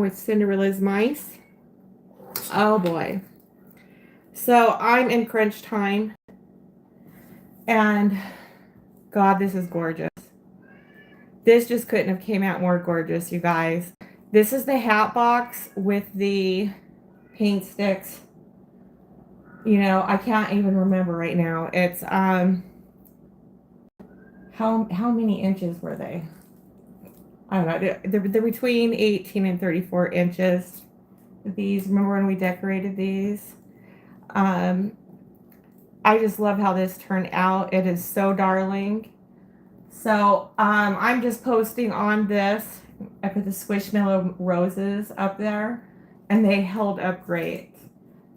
with Cinderella's mice. Oh boy. So I'm in crunch time. And God, this is gorgeous. This just couldn't have came out more gorgeous, you guys. This is the hat box with the paint sticks. You know, I can't even remember right now. It's how many inches were they? I don't know. They're between 18 and 34 inches. These, remember when we decorated these? I just love how this turned out. It is so darling. So I'm just posting on this. I put the Squishmallow roses up there, and they held up great.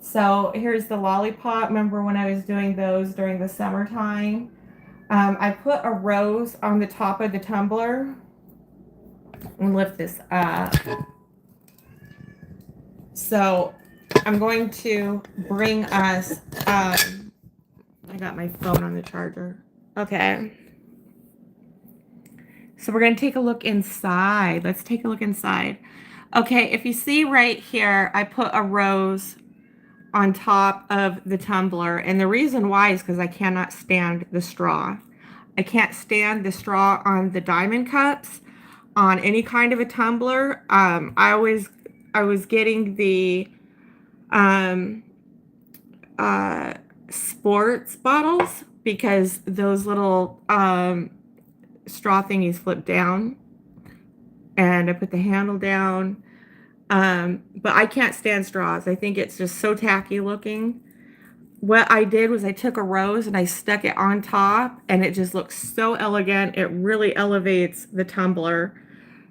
So here's the lollipop. Remember when I was doing those during the summertime? I put a rose on the top of the tumbler. And lift this up. So I'm going to bring us, I got my phone on the charger. Okay. So we're going to take a look inside. Let's take a look inside. Okay, if you see right here, I put a rose on top of the tumbler. And the reason why is because I cannot stand the straw. I can't stand the straw on the diamond cups, on any kind of a tumbler. I was getting the sports bottles because those little straw thingies flip down, and I put the handle down. But I can't stand straws. I think it's just so tacky looking. What I did was I took a rose and I stuck it on top, and it just looks so elegant. It really elevates the tumbler.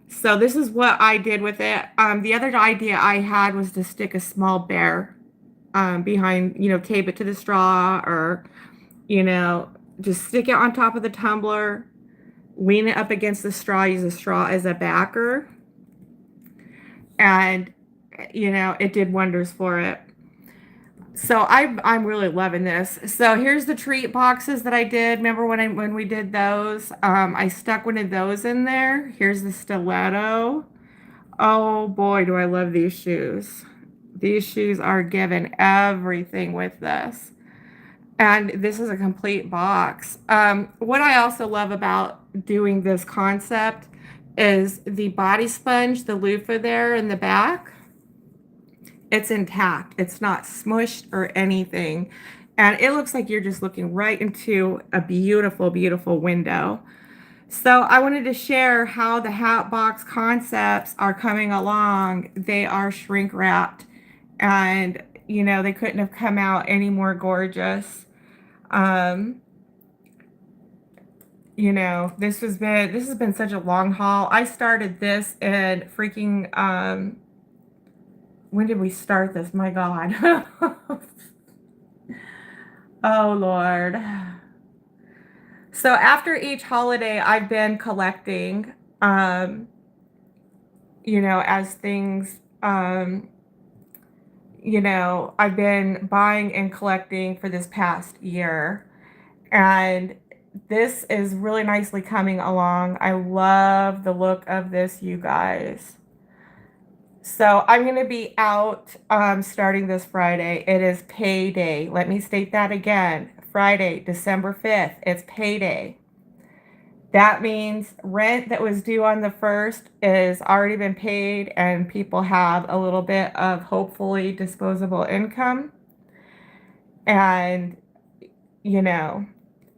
So this is what I did with it. The other idea I had was to stick a small bear behind, tape it to the straw, or, just stick it on top of the tumbler, lean it up against the straw, use the straw as a backer. And, it did wonders for it. So I'm really loving this. So here's the treat boxes that I did. Remember when we did those? I stuck one of those in there. Here's the stiletto. Oh boy, do I love these shoes. These shoes are given everything with this. And this is a complete box. What I also love about doing this concept is the body sponge, the loofah there in the back. It's intact. It's not smushed or anything. And it looks like you're just looking right into a beautiful, beautiful window. So I wanted to share how the hat box concepts are coming along. They are shrink wrapped, and they couldn't have come out any more gorgeous. This has been such a long haul. I started this in freaking when did we start this? My God. Oh, Lord. So after each holiday, I've been collecting, as things, I've been buying and collecting for this past year. And this is really nicely coming along. I love the look of this, you guys. So I'm going to be out starting this Friday. It is payday. Let me state that again. Friday, December 5th. It's payday. That means rent that was due on the 1st is already been paid, and people have a little bit of hopefully disposable income. And,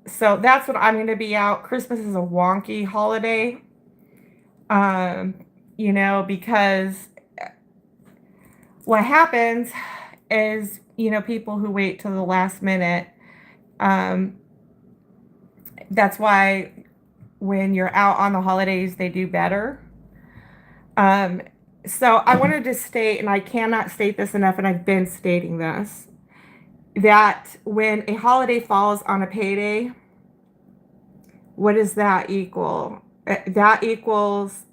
so that's what I'm going to be out. Christmas is a wonky holiday, because what happens is, people who wait till the last minute, that's why when you're out on the holidays, they do better. So I wanted to state, and I cannot state this enough, and I've been stating this, that when a holiday falls on a payday, what does that equal? That equals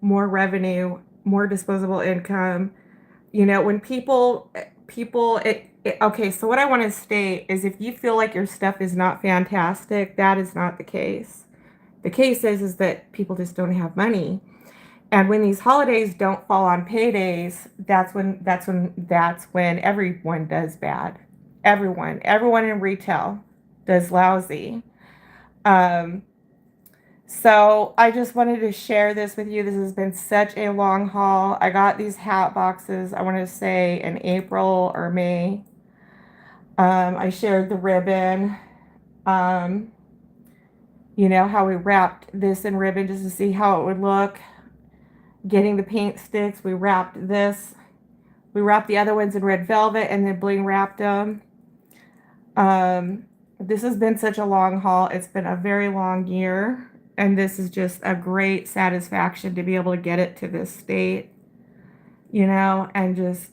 more revenue, more disposable income. When people, okay, so what I want to state is, if you feel like your stuff is not fantastic, that is not the case. The case is that people just don't have money. And when these holidays don't fall on paydays, that's when everyone does bad. Everyone in retail does lousy. Um, so I just wanted to share this with you. This has been such a long haul. I got these hat boxes, I want to say in April or May. I shared the ribbon. Um, how we wrapped this in ribbon just to see how it would look. Getting the paint sticks, we wrapped this. We wrapped the other ones in red velvet and then bling wrapped them. This has been such a long haul. It's been a very long year. And this is just a great satisfaction to be able to get it to this state, and just,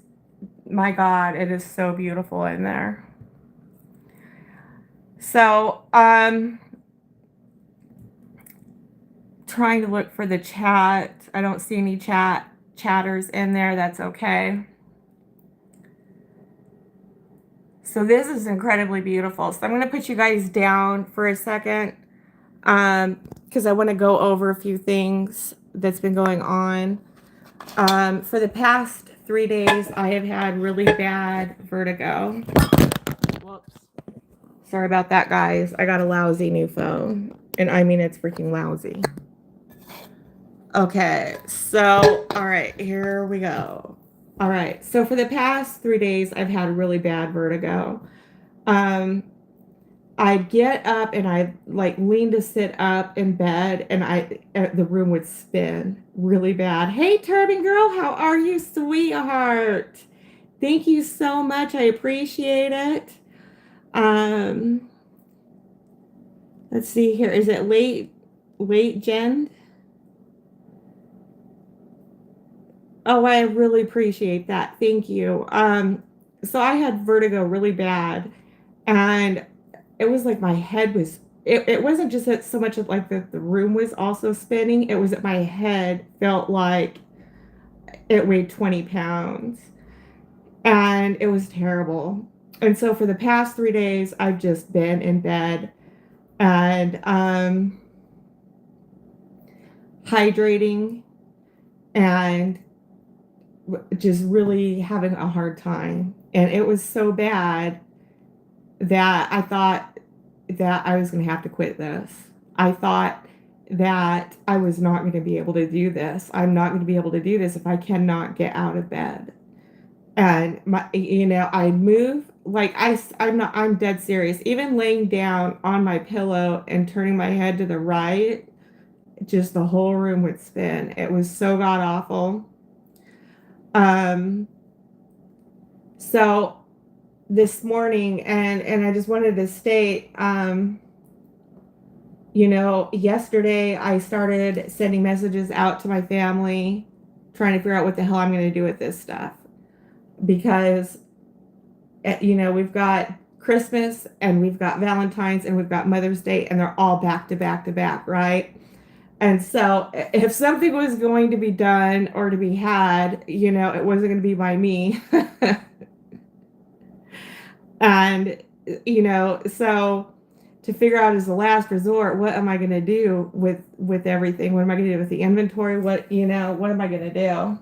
my God, it is so beautiful in there. So, trying to look for the chat. I don't see any chatters in there. That's okay. So this is incredibly beautiful. So I'm going to put you guys down for a second, because I want to go over a few things that's been going on. For the past 3 days, I have had really bad vertigo. Whoops. Sorry about that, guys. I got a lousy new phone. And I mean, it's freaking lousy. Okay, so, all right, here we go. All right, so for the past 3 days, I've had really bad vertigo. I get up and I like lean to sit up in bed, and the room would spin really bad. Hey, Turban Girl, how are you, sweetheart? Thank you so much. I appreciate it. Let's see here. Is it late, Jen? Oh, I really appreciate that. Thank you. So I had vertigo really bad, and it was like my head was, it wasn't just that so much of like the room was also spinning. It was that my head felt like it weighed 20 pounds, and it was terrible. And so for the past 3 days, I've just been in bed and hydrating and just really having a hard time. And it was so bad that I thought that I was going to have to quit this. I thought that I was not going to be able to do this. I'm not going to be able to do this if I cannot get out of bed. And I move like I'm dead serious. Even laying down on my pillow and turning my head to the right, just the whole room would spin. It was so god awful. So this morning, and I just wanted to state, yesterday I started sending messages out to my family, trying to figure out what the hell I'm going to do with this stuff. Because, we've got Christmas and we've got Valentine's and we've got Mother's Day, and they're all back to back to back, right? And so if something was going to be done or to be had, it wasn't going to be by me. And, so to figure out as a last resort, what am I going to do with everything? What am I going to do with the inventory? What am I going to do?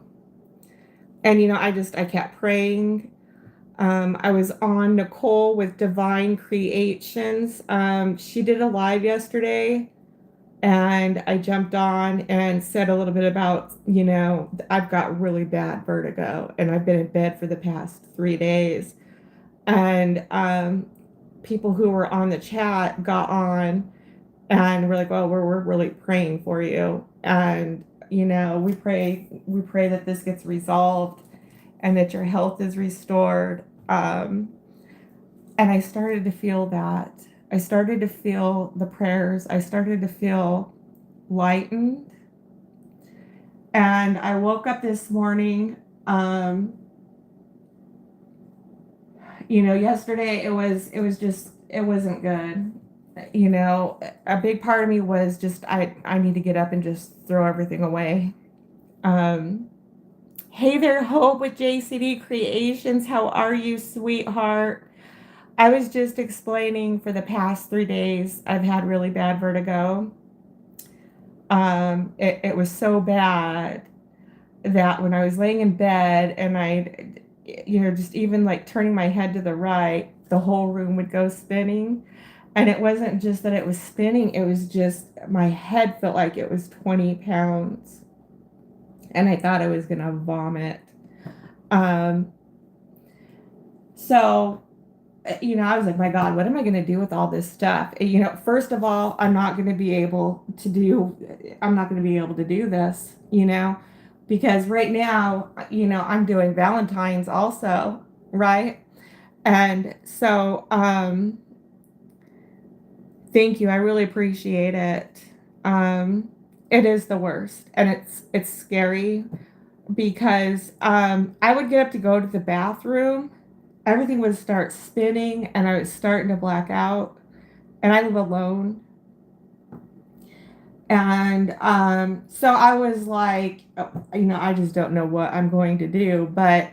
And, I kept praying. I was on Nicole with Divine Creations. She did a live yesterday, and I jumped on and said a little bit about, I've got really bad vertigo and I've been in bed for the past 3 days. And people who were on the chat got on and were like, well, we're really praying for you. And, we pray that this gets resolved and that your health is restored. And I started to feel that. I started to feel the prayers. I started to feel lightened. And I woke up this morning, yesterday it wasn't good. A big part of me was just, I need to get up and just throw everything away. Hey there, Hope with JCD Creations. How are you, sweetheart? I was just explaining for the past 3 days, I've had really bad vertigo. It was so bad that when I was laying in bed and just even like turning my head to the right, the whole room would go spinning. And it wasn't just that it was spinning, it was just my head felt like it was 20 pounds. And I thought I was going to vomit. Um, so I was like, my God, what am I going to do with all this stuff? First of all, I'm not going to be able to do this, because right now, I'm doing Valentine's also, right? And so, thank you. I really appreciate it. It is the worst, and it's scary because I would get up to go to the bathroom, everything would start spinning, and I was starting to black out. And I live alone, and so I was like, I just don't know what I'm going to do, but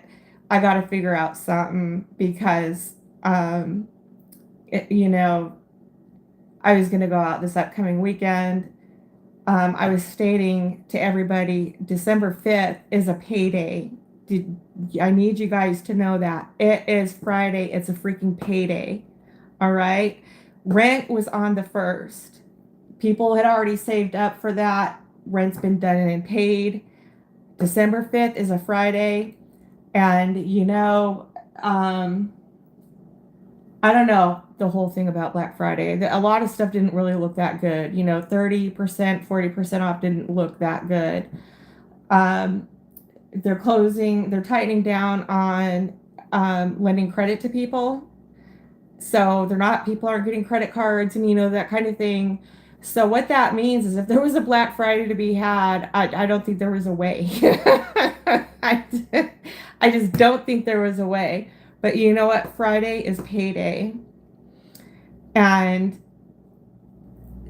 I got to figure out something because it, you know I was going to go out this upcoming weekend. I was stating to everybody December 5th is a payday. I need you guys to know that. It is Friday. It's a freaking payday. All right. Rent was on the 1st. People had already saved up for that. Rent's been done and paid. December 5th is a Friday. And, I don't know the whole thing about Black Friday. A lot of stuff didn't really look that good. 30%, 40% off didn't look that good. They're tightening down on lending credit to people. So people aren't getting credit cards and, that kind of thing. So what that means is if there was a Black Friday to be had, I don't think there was a way. I just don't think there was a way. But you know what? Friday is payday. And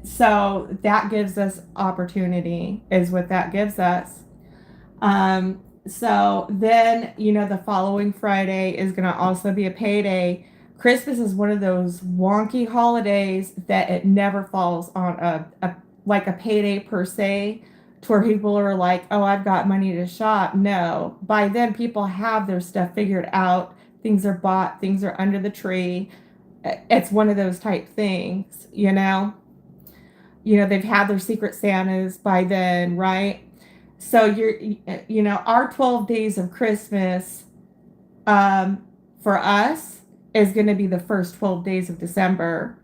so that gives us opportunity, is what that gives us. So then, the following Friday is going to also be a payday. Christmas is one of those wonky holidays that it never falls on a payday per se, to where people are like, oh, I've got money to shop. No, by then people have their stuff figured out. Things are bought, things are under the tree. It's one of those type things, they've had their secret Santas by then, right? So our 12 days of Christmas, for us, is going to be the first 12 days of December,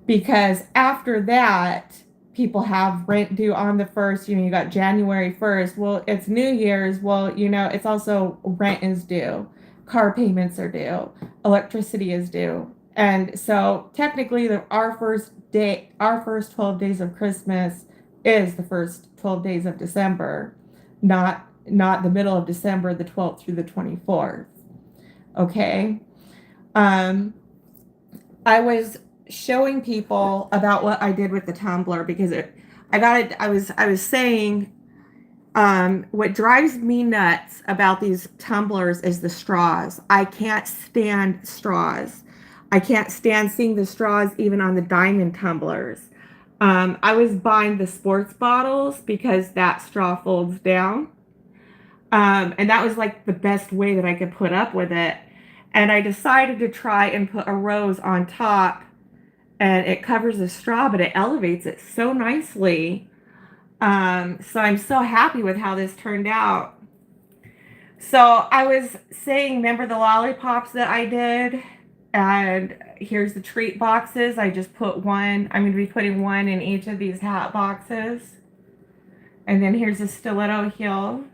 because after that, people have rent due on the 1st. You got January 1st. Well, it's New Year's. Well, it's also rent is due, car payments are due, electricity is due. And so technically our first 12 days of Christmas is the first 12 days of December, not the middle of December, the 12th through the 24th. Okay. I was showing people about what I did with the tumbler, because I was saying, what drives me nuts about these tumblers is the straws. I can't stand straws. I can't stand seeing the straws even on the diamond tumblers. I was buying the sports bottles because that straw folds down. And that was like the best way that I could put up with it. And I decided to try and put a rose on top, and it covers the straw, but it elevates it so nicely. So I'm so happy with how this turned out. So I was saying, remember the lollipops that I did? And here's the treat boxes. I just put one. I'm going to be putting one in each of these hat boxes. And then here's a stiletto heel.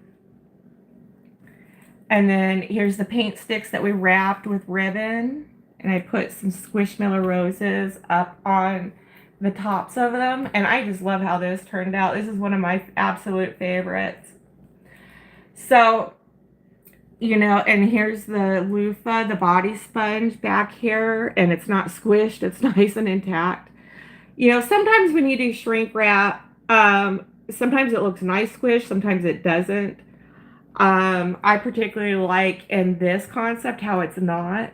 And then here's the paint sticks that we wrapped with ribbon. And I put some Squishmallow roses up on the tops of them. And I just love how this turned out. This is one of my absolute favorites. So, and here's the loofah, the body sponge back here. And it's not squished. It's nice and intact. Sometimes when you do shrink wrap, sometimes it looks nice squished. Sometimes it doesn't. I particularly like in this concept how it's not,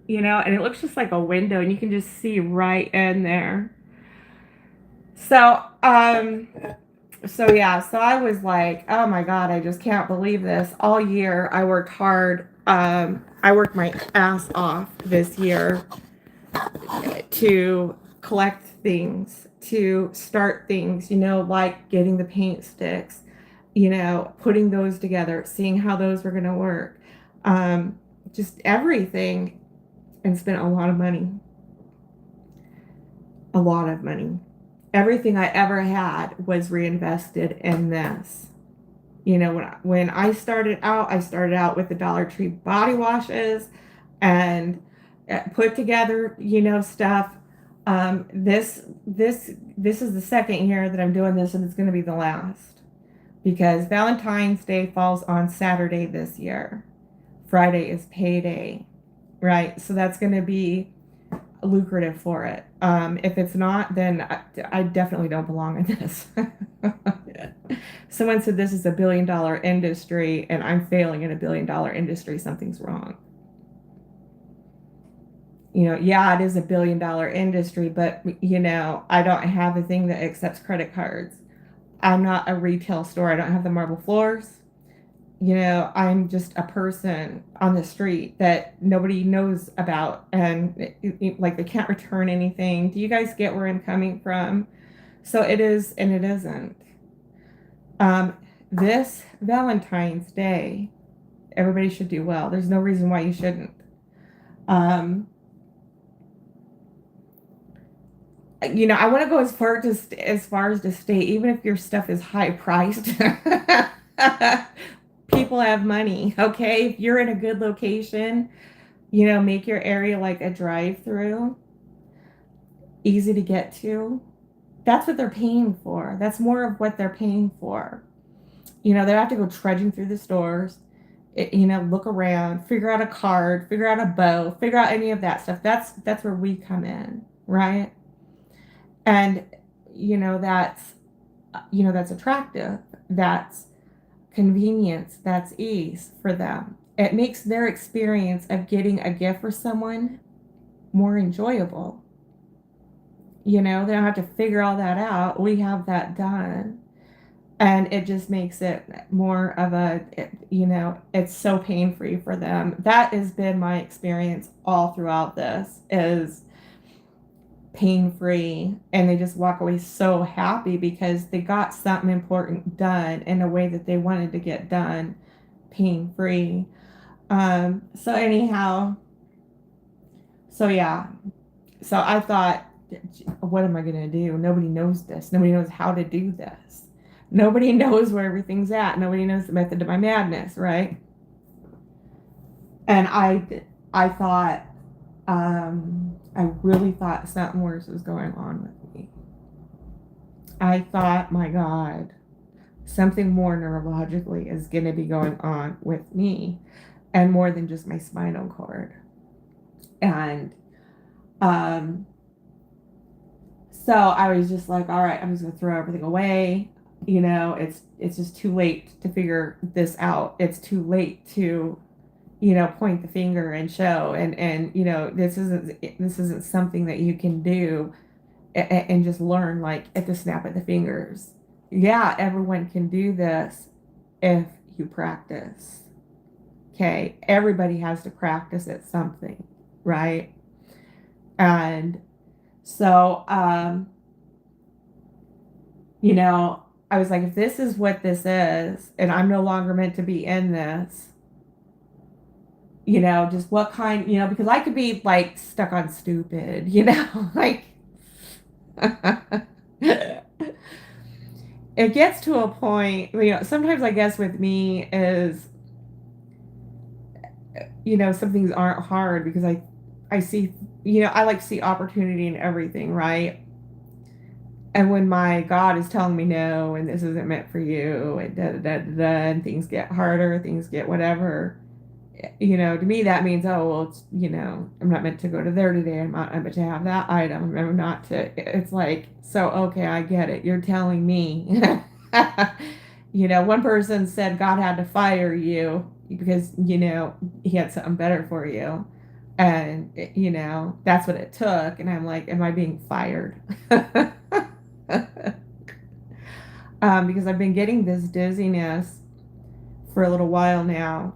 and it looks just like a window, and you can just see right in there. So, So yeah, so I was like, oh my God, I just can't believe this. All year I worked hard. I worked my ass off this year to collect things, to start things, like getting the paint sticks, putting those together, seeing how those were going to work. Um, just everything, and spent a lot of money. A lot of money. Everything I ever had was reinvested in this. When I started out with the Dollar Tree body washes and put together, stuff. This is the second year that I'm doing this, and it's going to be the last because Valentine's Day falls on Saturday this year. Friday is payday, right? So that's going to be lucrative for it. If it's not, then I definitely don't belong in this. Someone said this is $1 billion industry and I'm failing in $1 billion industry. Something's wrong. Yeah, it is $1 billion industry, but I don't have a thing that accepts credit cards. I'm not a retail store. I don't have the marble floors. I'm just a person on the street that nobody knows about, and like they can't return anything. Do you guys get where I'm coming from? So it is and it isn't. This Valentine's Day, everybody should do well. There's no reason why you shouldn't. Um, I want to go as far as to state, even if your stuff is high priced, people have money. Okay, if you're in a good location, make your area like a drive-through, easy to get to. That's what they're paying for. That's more of what they're paying for. They don't have to go trudging through the stores. Look around, figure out a card, figure out a bow, figure out any of that stuff. That's where we come in, right? And that's attractive. That's convenience. That's ease for them. It makes their experience of getting a gift for someone more enjoyable. They don't have to figure all that out. We have that done. And it just makes it more of it's so pain free for them. That has been my experience all throughout this, is pain free, and they just walk away so happy because they got something important done in a way that they wanted to get done, pain free. So anyhow, so yeah, so I thought, what am I gonna do? Nobody knows this. Nobody knows how to do this. Nobody knows where everything's at. Nobody knows the method to my madness, right? And I thought, I really thought something worse was going on with me. I thought, my God, something more neurologically is going to be going on with me, and more than just my spinal cord. And so I was just like, all right, I'm just going to throw everything away. It's just too late to figure this out. It's too late to point the finger and show, and this isn't something that you can do and just learn like at the snap of the fingers. Yeah, everyone can do this if you practice. Okay, everybody has to practice at something, right? And so I was like, if this is what this is and I'm no longer meant to be in this, just what kind, because I could be like stuck on stupid, like it gets to a point, sometimes I guess with me is, some things aren't hard because I see, I like to see opportunity in everything, right? And when my God is telling me no, and this isn't meant for you, and da da da da, da, and things get harder, things get whatever, to me that means, oh, well, it's, I'm not meant to go to there today. I'm not meant to have that item. I'm not to, it's like, so, okay, I get it. You're telling me, one person said God had to fire you because, he had something better for you. And, that's what it took. And I'm like, am I being fired? because I've been getting this dizziness for a little while now.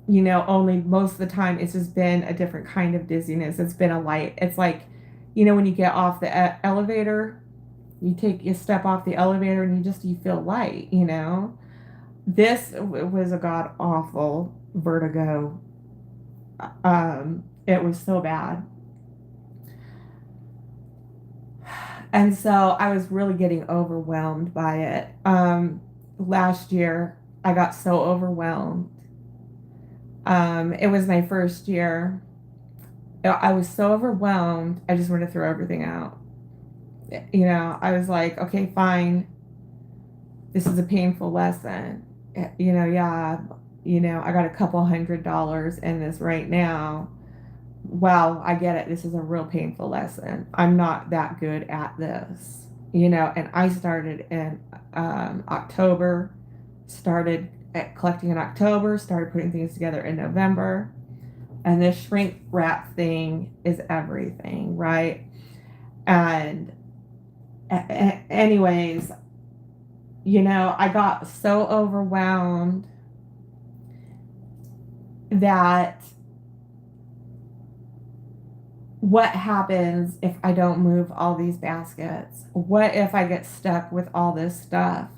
Only most of the time it's just been a different kind of dizziness. It's been a light. It's like, when you get off the elevator, you step off the elevator and you feel light. This was a god awful vertigo. It was so bad. And so I was really getting overwhelmed by it. Last year, I got so overwhelmed. It was my first year. I was so overwhelmed, I just wanted to throw everything out. I was like, okay, fine. This is a painful lesson. Yeah, I got a couple $100 in this right now. Wow, I get it. This is a real painful lesson. I'm not that good at this. And I started in October, started collecting in October, started putting things together in November. And this shrink wrap thing is everything, right? And anyways, I got so overwhelmed that what happens if I don't move all these baskets? What if I get stuck with all this stuff?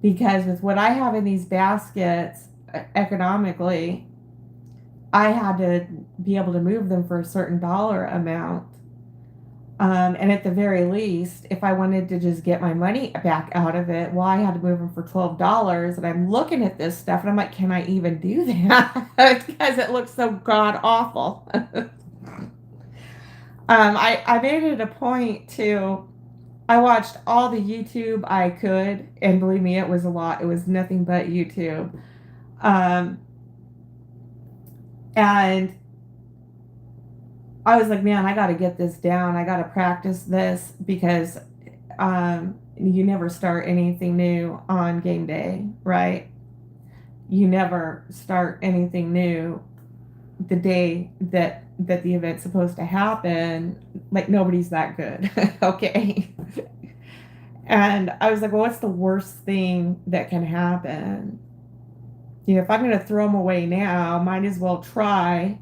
Because with what I have in these baskets, economically, I had to be able to move them for a certain dollar amount. And at the very least, if I wanted to just get my money back out of it, well, I had to move them for $12. And I'm looking at this stuff and I'm like, can I even do that? Because it looks so god awful. I made it a point to, I watched all the YouTube I could, and believe me, it was a lot. It was nothing but YouTube. And I was like, man, I got to get this down. I got to practice this because you never start anything new on game day, right? You never start anything new the day that the event's supposed to happen. Like, nobody's that good. Okay. And I was like, well, what's the worst thing that can happen? If I'm going to throw them away now, might as well try.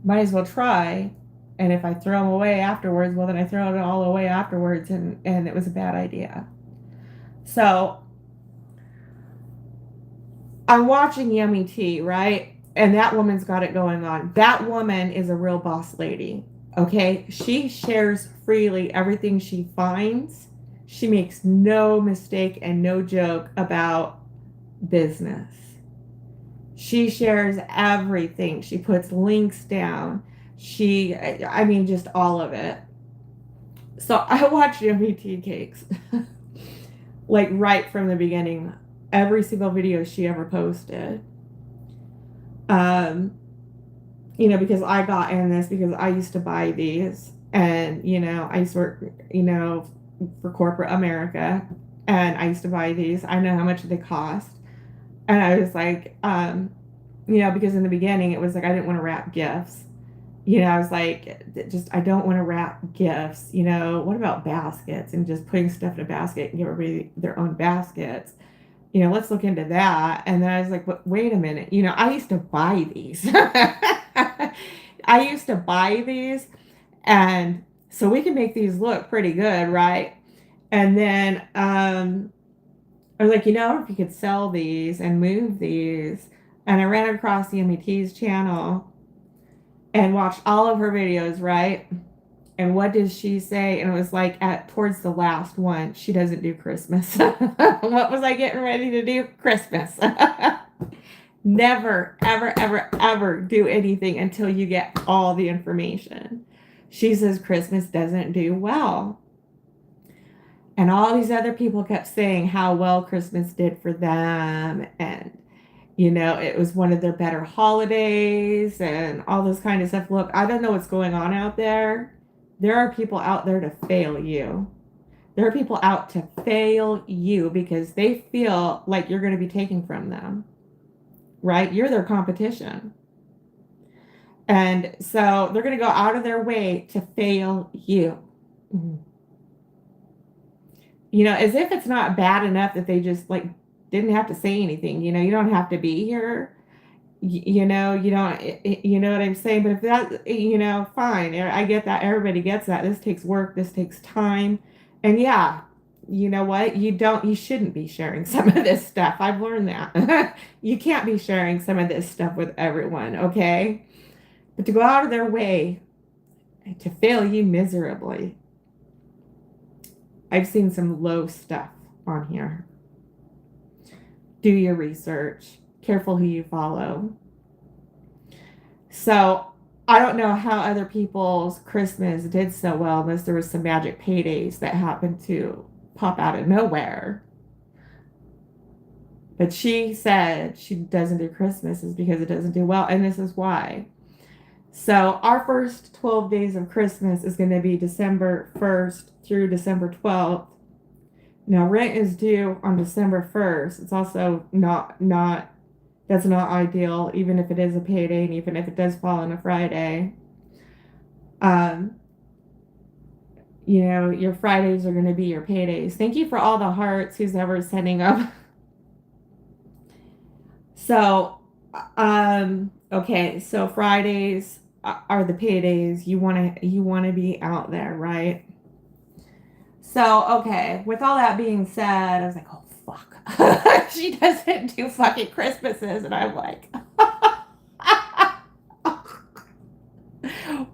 And if I throw them away afterwards, well, then I throw it all away afterwards. And it was a bad idea. So I'm watching Yummy Tea, right? And that woman's got it going on. That woman is a real boss lady. Okay? She shares freely everything she finds. She makes no mistake and no joke about business. She shares everything. She puts links down. Just all of it. So I watched Yummy Tea Cakes. Like right from the beginning. Every single video she ever posted. Because I got in this because I used to buy these. And, I used to work, for corporate America. And I used to buy these. I know how much they cost. And I was like, because in the beginning it was like I didn't want to wrap gifts. I was like, I don't want to wrap gifts. What about baskets and just putting stuff in a basket and give everybody their own baskets? Let's look into that. And then I was like, wait a minute. I used to buy these. And so we can make these look pretty good, right? And then I was like, if you could sell these and move these. And I ran across the MET's channel and watched all of her videos, right? And what did she say? And it was like towards the last one, she doesn't do Christmas. What was I getting ready to do? Christmas. Never, ever, ever, ever do anything until you get all the information. She says Christmas doesn't do well. And all these other people kept saying how well Christmas did for them. And, it was one of their better holidays and all this kind of stuff. Look, I don't know what's going on out there. There are people out there to fail you. There are people out to fail you because they feel like you're going to be taking from them, right? You're their competition. And so they're going to go out of their way to fail you. as if it's not bad enough that they just like didn't have to say anything. You don't have to be here. You don't, you know what I'm saying? But if that, fine. I get that. Everybody gets that. This takes work. This takes time. And yeah, you know what? You shouldn't be sharing some of this stuff. I've learned that. You can't be sharing some of this stuff with everyone, okay? But to go out of their way to fail you miserably. I've seen some low stuff on here. Do your research. Careful who you follow. So I don't know how other people's Christmas did so well unless there was some magic paydays that happened to pop out of nowhere. But she said she doesn't do Christmas is because it doesn't do well, and this is why. So our first 12 days of Christmas is going to be December 1st through December 12th. Now rent is due on December 1st. It's also not that's not ideal, even if it is a payday and even if it does fall on a Friday. Your Fridays are going to be your paydays. Thank you for all the hearts who's ever sending up. So, okay, so Fridays are the paydays. You want to be out there, right? So, okay, with all that being said, I was like, oh fuck. She doesn't do fucking Christmases, and I'm like,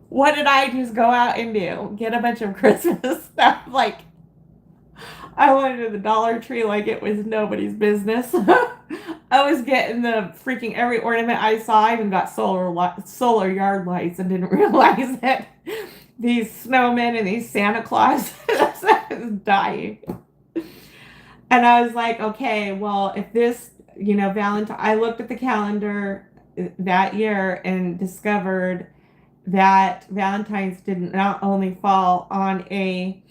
what did I just go out and do? Get a bunch of Christmas stuff. Like, I went to the Dollar Tree like it was nobody's business. I was getting the freaking every ornament I saw. I even got solar yard lights and didn't realize that these snowmen and these Santa Claus. I was dying. And I was like, okay, well, if this, Valentine, I looked at the calendar that year and discovered that Valentine's didn't not only fall on a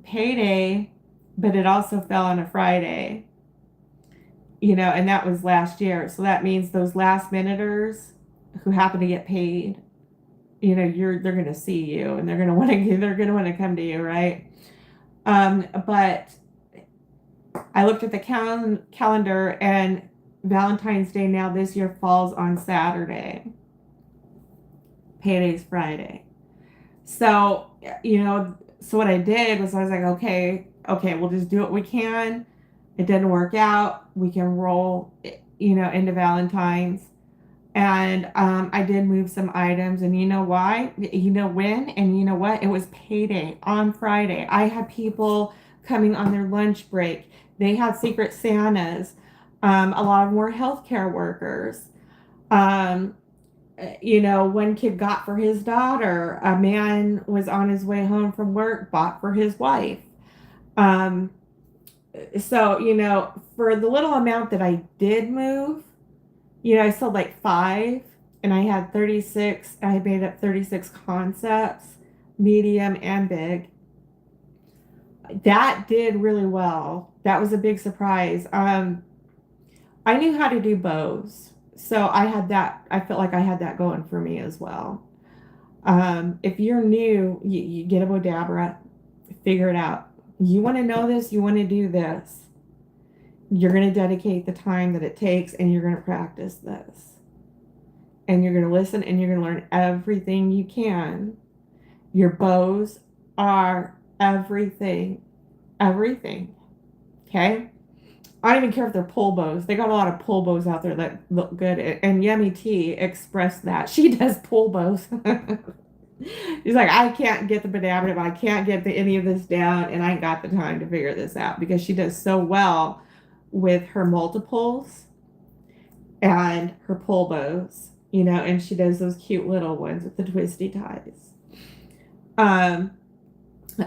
payday, but it also fell on a Friday. And that was last year. So that means those last minuters who happen to get paid, they're going to see you and they're going to want to come to you, right? But I looked at the calendar and Valentine's Day now this year falls on Saturday. Payday's Friday. So, so what I did was I was like, okay, we'll just do what we can. It didn't work out. We can roll, into Valentine's. And I did move some items. And you know why? You know when? And you know what? It was payday on Friday. I had people coming on their lunch break. They had Secret Santas. A lot of them were healthcare workers. One kid got for his daughter. A man was on his way home from work, bought for his wife. So, for the little amount that I did move, I sold like 5 and I had 36. I made up 36 concepts, medium and big. That did really well. That was a big surprise. I knew how to do bows. So I had that. I felt like I had that going for me as well. If you're new, you get a Bodabra, figure it out. You want to know this, you want to do this. You're going to dedicate the time that it takes and you're going to practice this. And you're going to listen and you're going to learn everything you can. Your bows are everything. Everything. Okay? I don't even care if they're pull bows. They got a lot of pull bows out there that look good. And Yummy Tea expressed that. She does pull bows. She's like, I can't get the banana, I can't get any of this down, and I ain't got the time to figure this out because she does so well with her multiples and her pull bows, and she does those cute little ones with the twisty ties.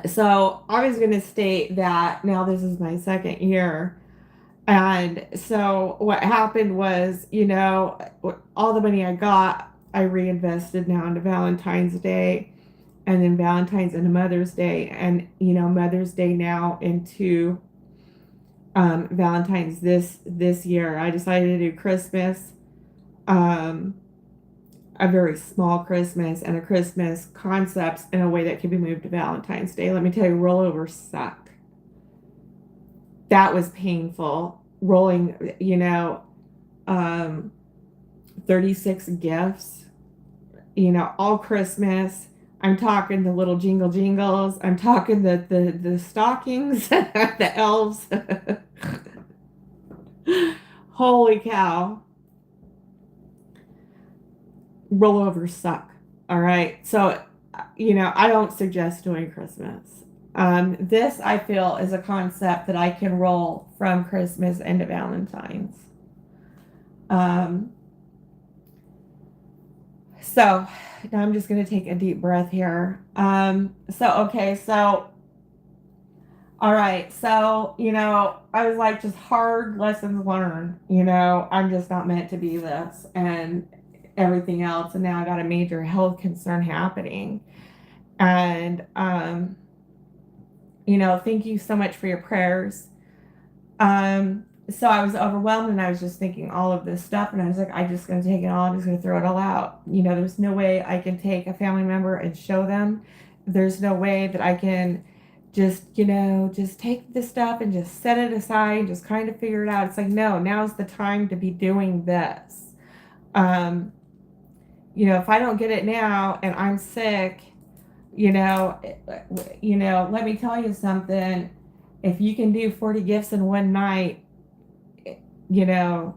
So I was going to state that now this is my second year. And so what happened was, all the money I got, I reinvested now into Valentine's Day and then Valentine's and Mother's Day and, Mother's Day now into Valentine's this year. I decided to do Christmas, a very small Christmas and a Christmas concepts in a way that can be moved to Valentine's Day. Let me tell you, rollovers suck. that was painful. Rolling, 36 gifts, all Christmas. I'm talking the little jingle jingles. I'm talking the stockings, the elves. Holy cow. Rollovers suck. All right. So, I don't suggest doing Christmas. This I feel is a concept that I can roll from Christmas into Valentine's. Um, so now I'm just going to take a deep breath here. Okay. So, all right. So, I was like, just hard lessons learned. I'm just not meant to be this and everything else. And now I got a major health concern happening. And, thank you so much for your prayers. So I was overwhelmed and I was just thinking all of this stuff. And I was like, I'm just going to take it all. I'm just going to throw it all out. There's no way I can take a family member and show them. There's no way that I can just take this stuff and just set it aside and just kind of figure it out. It's like, no, now's the time to be doing this. If I don't get it now and I'm sick, let me tell you something. If you can do 40 gifts in one night, you the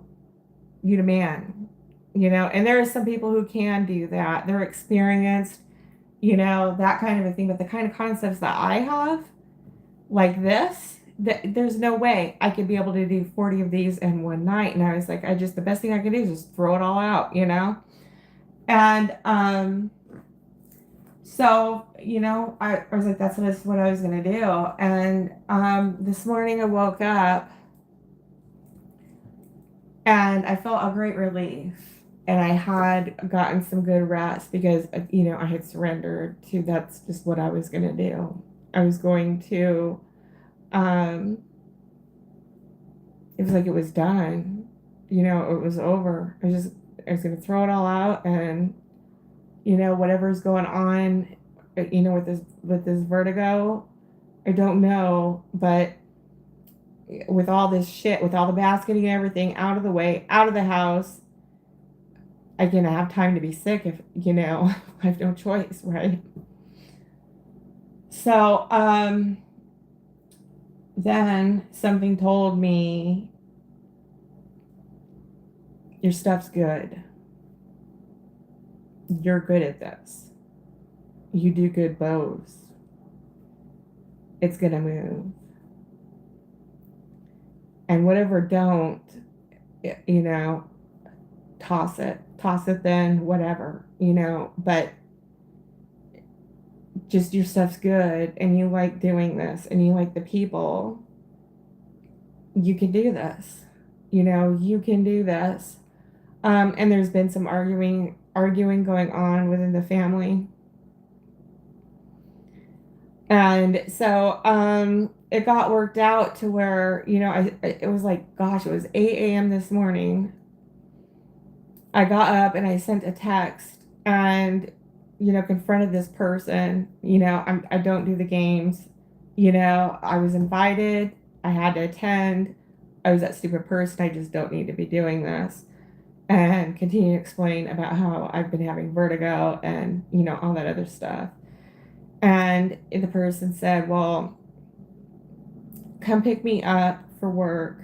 man, and there are some people who can do that. They're experienced, that kind of a thing. But the kind of concepts that I have, like this, there's no way I could be able to do 40 of these in one night. And I was like, the best thing I can do is just throw it all out, And, so, I was like, that's what I was going to do. And this morning I woke up and I felt a great relief. And I had gotten some good rest because, I had surrendered to that's just what I was going to do. I was going to, it was like it was done. It was over. I was going to throw it all out and, whatever's going on, with this vertigo, I don't know, but with all this shit, with all the basketing and everything out of the way, out of the house, I can have time to be sick if, I have no choice, right? So, then something told me, your stuff's good. You're good at this. You do good bows. It's gonna move. And whatever don't, toss it then, whatever, but just your stuff's good and you like doing this and you like the people, you can do this, you can do this. And there's been some arguing going on within the family. And so, it got worked out to where, it was like, gosh, it was 8 a.m. this morning. I got up and I sent a text and, confronted this person. I don't do the games. I was invited. I had to attend. I was that stupid person. I just don't need to be doing this. And continue to explain about how I've been having vertigo and, all that other stuff. And the person said, well, come pick me up for work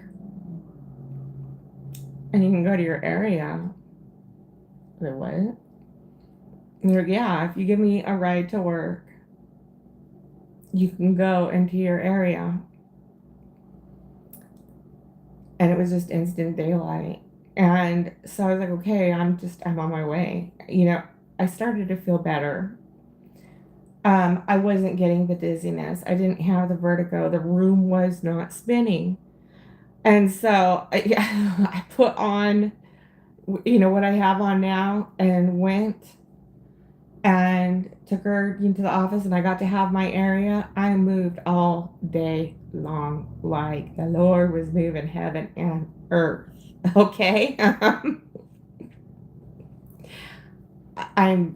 and you can go to your area. I said, what? And they're like, yeah, if you give me a ride to work, you can go into your area. And it was just instant daylight. And so I was like, okay, I'm on my way. I started to feel better. I wasn't getting the dizziness. I didn't have the vertigo. The room was not spinning. And so I put on, what I have on now and went and took her into the office and I got to have my area. I moved all day long like the Lord was moving heaven and earth. Okay?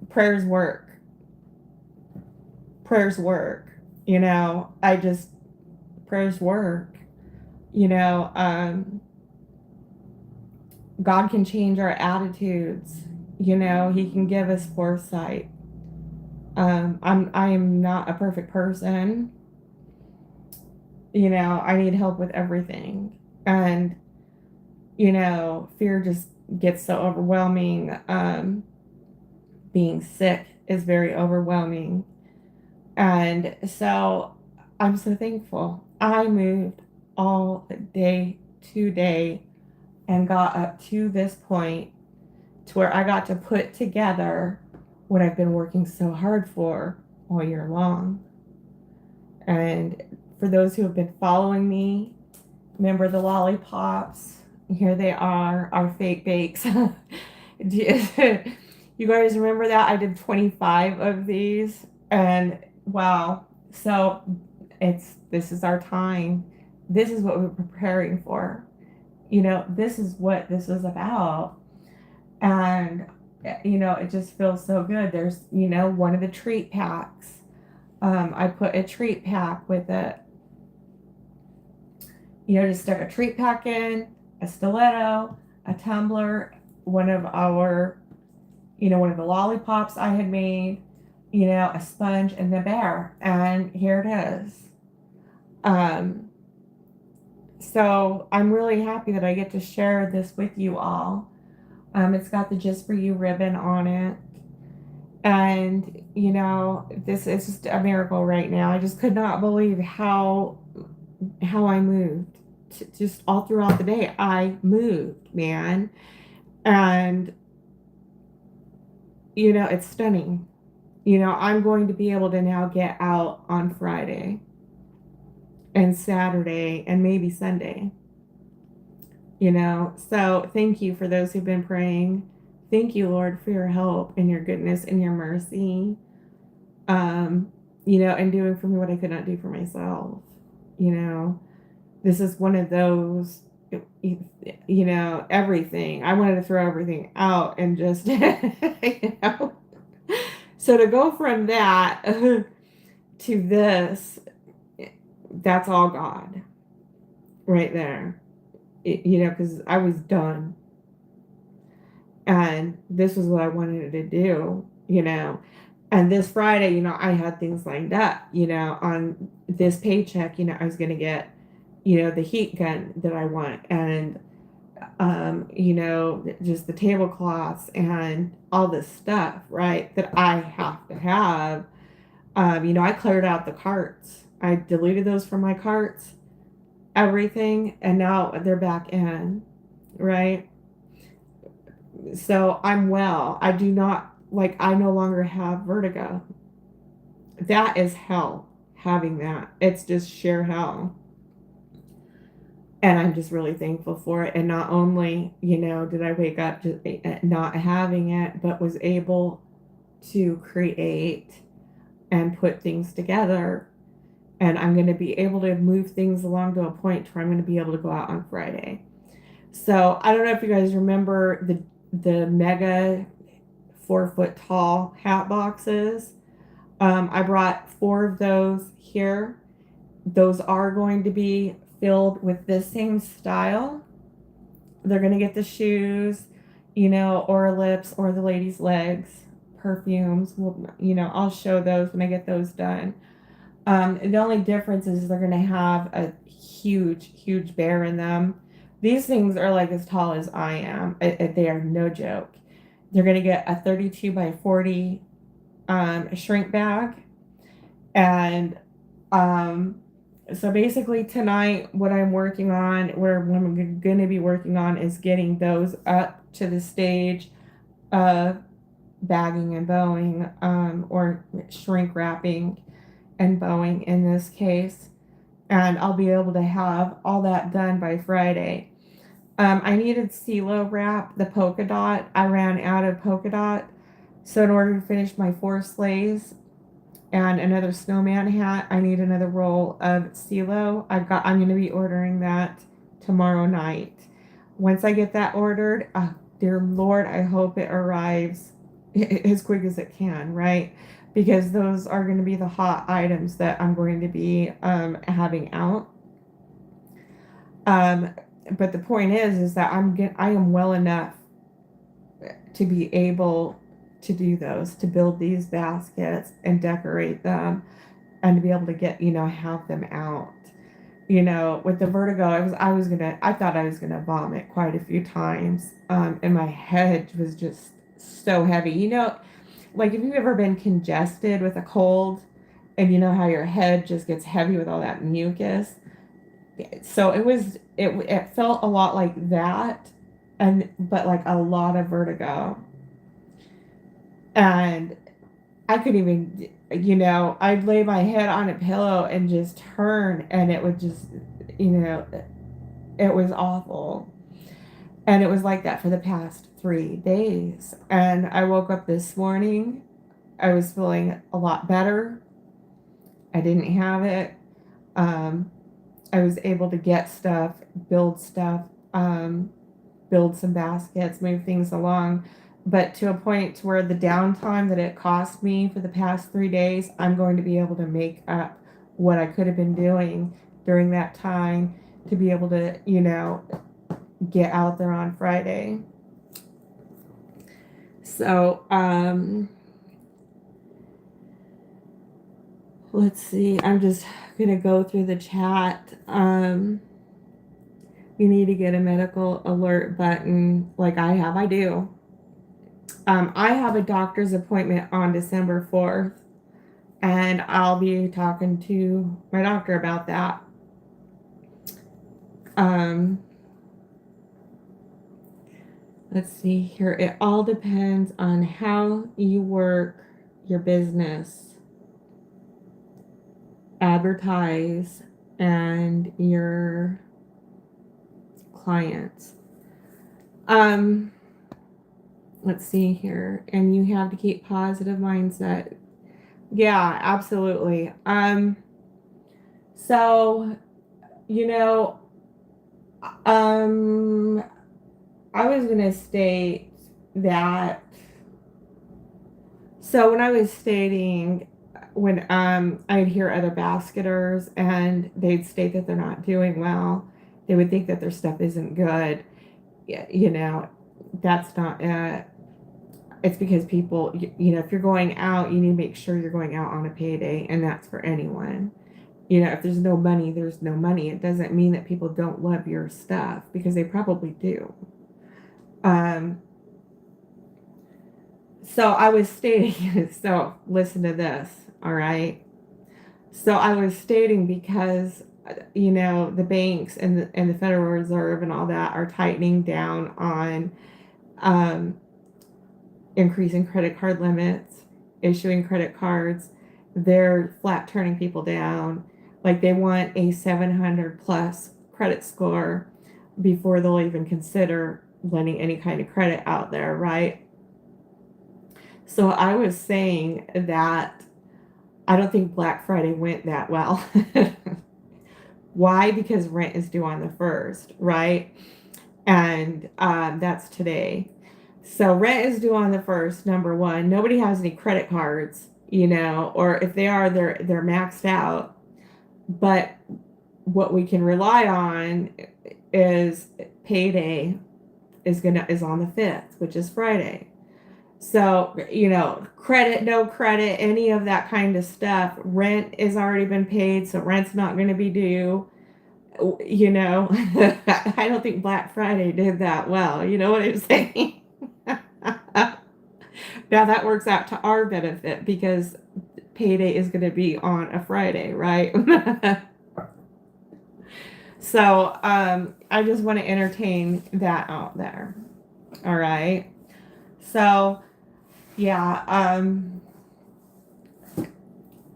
Prayers work. Prayers work. Prayers work. You know, God can change our attitudes. You know, He can give us foresight. I am not a perfect person. You know, I need help with everything. And, you know, fear just gets so overwhelming. Being sick is very overwhelming. And so I'm so thankful. I moved all day today and got up to this point to where I got to put together what I've been working so hard for all year long. And for those who have been following me, remember the lollipops? Here they are, our fake bakes. You guys remember that? I did 25 of these, and wow. So this is our time. This is what we're preparing for. You know, this is what this is about. And you know, it just feels so good. There's, you know, one of the treat packs. I put a treat pack with it. You know, just stuck a treat pack in, a stiletto, a tumbler, one of our, you know, one of the lollipops I had made, you know, a sponge, and the bear. And here it is. So I'm really happy that I get to share this with you all. It's got the Just For You ribbon on it. And, you know, this is just a miracle right now. I just could not believe how I moved. Just all throughout the day, I moved, man. And, you know, it's stunning. You know, I'm going to be able to now get out on Friday and Saturday and maybe Sunday. You know, so thank you for those who've been praying. Thank you, Lord, for your help and your goodness and your mercy. You know, and doing for me what I could not do for myself. You know, this is one of those, you know, everything. I wanted to throw everything out and just, you know. So to go from that to this, that's all God right there. You know, because I was done. And this was what I wanted to do, you know. And this Friday, you know, I had things lined up, you know, on this paycheck, you know, I was going to get, you know, the heat gun that I want, and, you know, just the tablecloths and all this stuff, right, that I have to have. You know, I cleared out the carts. I deleted those from my carts, everything, and now they're back in, right? So I'm well. I do not, like, I no longer have vertigo. That is hell, having that. It's just sheer hell. And I'm just really thankful for it. And not only, you know, did I wake up just not having it, but was able to create and put things together. And I'm going to be able to move things along to a point where I'm going to be able to go out on Friday. So I don't know if you guys remember the mega 4-foot tall hat boxes. I brought 4 of those here. Those are going to be filled with this same style. They're going to get the shoes, you know, or lips, or the ladies' legs, perfumes. Well, you know, I'll show those when I get those done. The only difference is they're going to have a huge, huge bear in them. These things are like as tall as I am. They are no joke. They're going to get a 32 by 40 shrink bag. And so basically tonight, what I'm working on, what I'm going to be working on, is getting those up to the stage of bagging and bowing, or shrink wrapping and bowing in this case. And I'll be able to have all that done by Friday. I needed CeeLo wrap, the polka dot. I ran out of polka dot. So in order to finish my 4 sleighs and another snowman hat, I need another roll of CeeLo. I'm going to be ordering that tomorrow night. Once I get that ordered, dear Lord, I hope it arrives as quick as it can, right? Because those are going to be the hot items that I'm going to be having out. Um, but the point is that I am well enough to be able to do those, to build these baskets and decorate them, and to be able to get, have them out. With the vertigo, I thought I was gonna vomit quite a few times, and my head was just so heavy. Like, if you've ever been congested with a cold, and you know how your head just gets heavy with all that mucus. So it felt a lot like that, but like a lot of vertigo. And I couldn't even, I'd lay my head on a pillow and just turn, and it would just, you know, it was awful. And it was like that for the past 3 days. And I woke up this morning, I was feeling a lot better. I didn't have it. Um, I was able to get stuff, build stuff, um, build some baskets, move things along. But to a point where the downtime that it cost me for the past 3 days, I'm going to be able to make up what I could have been doing during that time to be able to, get out there on Friday. So, let's see. I'm just going to go through the chat. You need to get a medical alert button like I have. I do. I have a doctor's appointment on December 4th, and I'll be talking to my doctor about that. Let's see here. It all depends on how you work your business, advertise, and your clients. Let's see here. And you have to keep positive mindset. Yeah, absolutely. So, you know, I was going to state that. So when I was stating, when I'd hear other basketers and they'd state that they're not doing well, they would think that their stuff isn't good. That's not it. It's because people, if you're going out, you need to make sure you're going out on a payday, and that's for anyone. If there's no money, there's no money. It doesn't mean that people don't love your stuff, because they probably do. So I was stating, so listen to this, all right? So I was stating because, the banks and the Federal Reserve and all that are tightening down on increasing credit card limits, issuing credit cards. They're flat turning people down. Like, they want a 700 plus credit score before they'll even consider lending any kind of credit out there, right? So I was saying that I don't think Black Friday went that well. Why? Because rent is due on the 1st, right? And that's today. So rent is due on the 1st, number one. Nobody has any credit cards, or if they are, they're maxed out. But what we can rely on is payday is on the 5th, which is Friday. So, credit, no credit, any of that kind of stuff. Rent has already been paid, so rent's not going to be due. I don't think Black Friday did that well. You know what I'm saying? Now that works out to our benefit because payday is going to be on a Friday, right? So, I just want to entertain that out there. All right. So, yeah,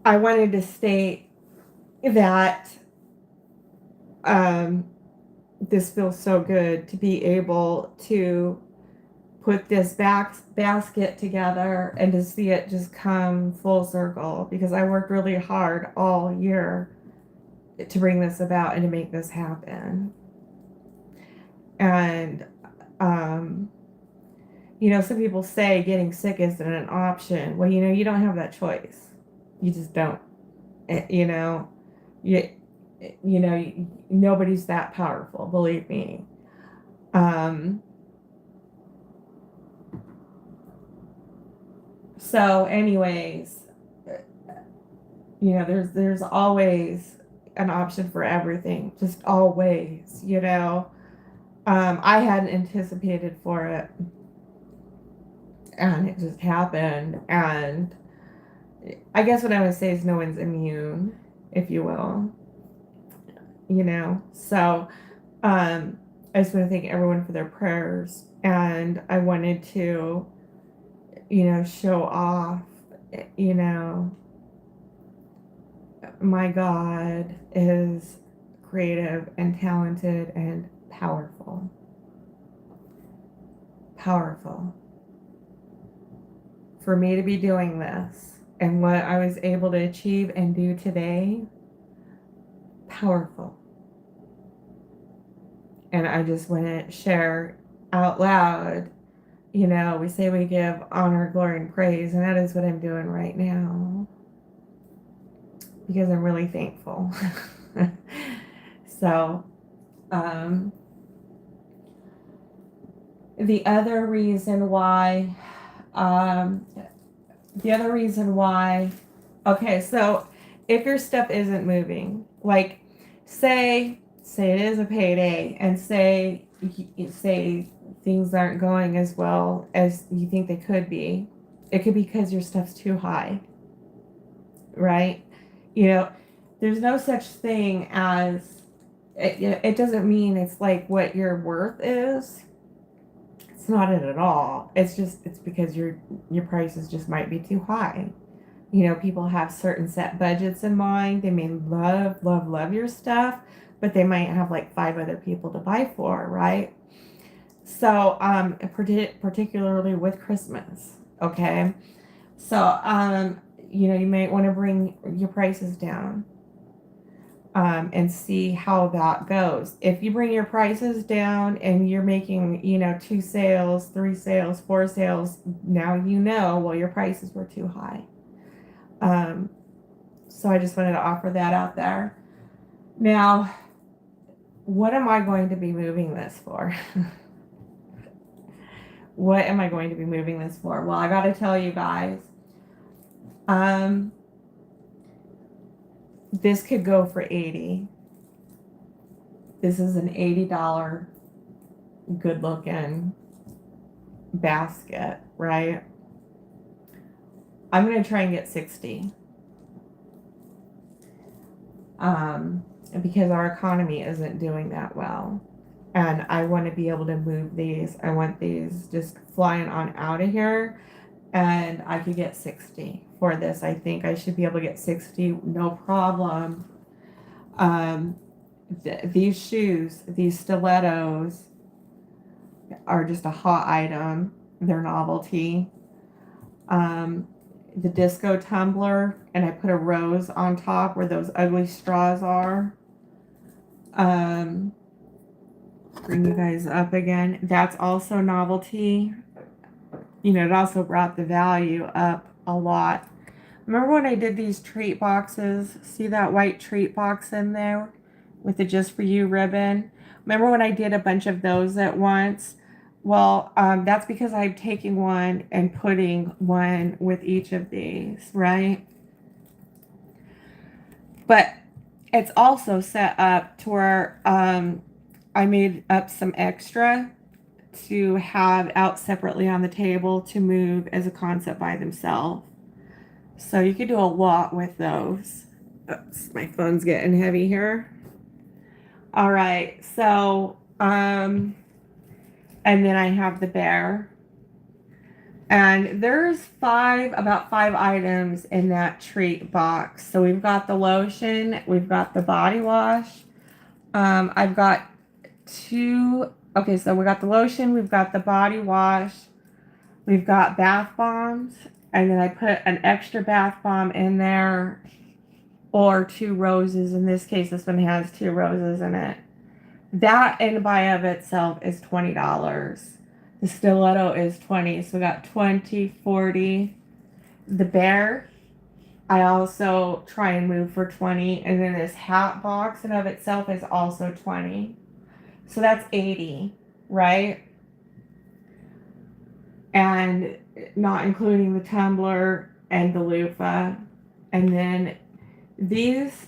I wanted to state that this feels so good to be able to put this basket together and to see it just come full circle, because I worked really hard all year to bring this about and to make this happen. And some people say getting sick isn't an option. Well, you don't have that choice. You just don't. You You know, nobody's that powerful, believe me. Um, so anyways, you know, there's always an option for everything, just always, you know. I hadn't anticipated for it, and it just happened. And I guess what I would say is no one's immune, if you will, you know. So I just want to thank everyone for their prayers, and I wanted to, you know, show off, you know, my God is creative and talented and powerful. Powerful. For me to be doing this and what I was able to achieve and do today, powerful. And I just want to share out loud, you know, we say we give honor, glory, and praise, and that is what I'm doing right now because I'm really thankful. So, um, the other reason why, um, the other reason why, okay, so if your stuff isn't moving, like say it is a payday, and say things aren't going as well as you think they could be, it could be because your stuff's too high, right? You know, there's no such thing as it doesn't mean it's like what your worth is. It's not it at all. It's because your prices just might be too high. You know, people have certain set budgets in mind. They may love your stuff, but they might have like 5 other people to buy for, right? So, particularly with Christmas, okay? So, you know, you might want to bring your prices down, and see how that goes. If you bring your prices down and you're making, you know, 2 sales, 3 sales, 4 sales, now you know, well, your prices were too high. So I just wanted to offer that out there. Now, what am I going to be moving this for? What am I going to be moving this for? Well, I got to tell you guys, this could go for 80. This is an $80 good looking basket, right? I'm going to try and get 60. Because our economy isn't doing that well. And I want to be able to move these. I want these just flying on out of here. And I could get 60 for this. I think I should be able to get 60, no problem. These shoes, these stilettos, are just a hot item. They're novelty. The disco tumbler, and I put a rose on top where those ugly straws are. Bring you guys up again. That's also novelty. You know, it also brought the value up a lot. Remember when I did these treat boxes? See that white treat box in there with the Just For You ribbon? Remember when I did a bunch of those at once? Well, that's because I'm taking one and putting one with each of these, right? But it's also set up to where I made up some extra to have out separately on the table to move as a concept by themselves. So you could do a lot with those. Oops, my phone's getting heavy here. All right, so and then I have the bear. And there's about five items in that treat box. So we've got the lotion, we've got the body wash. I've got 2. Okay, so we got the lotion, we've got the body wash, we've got bath bombs, and then I put an extra bath bomb in there, or 2 roses. In this case, this one has 2 roses in it. That in by of itself is $20. The stiletto is 20, so we got 20, 40. The bear I also try and move for 20, and then this hat box in of itself is also 20. So that's 80, right? And not including the tumbler and the loofah. And then these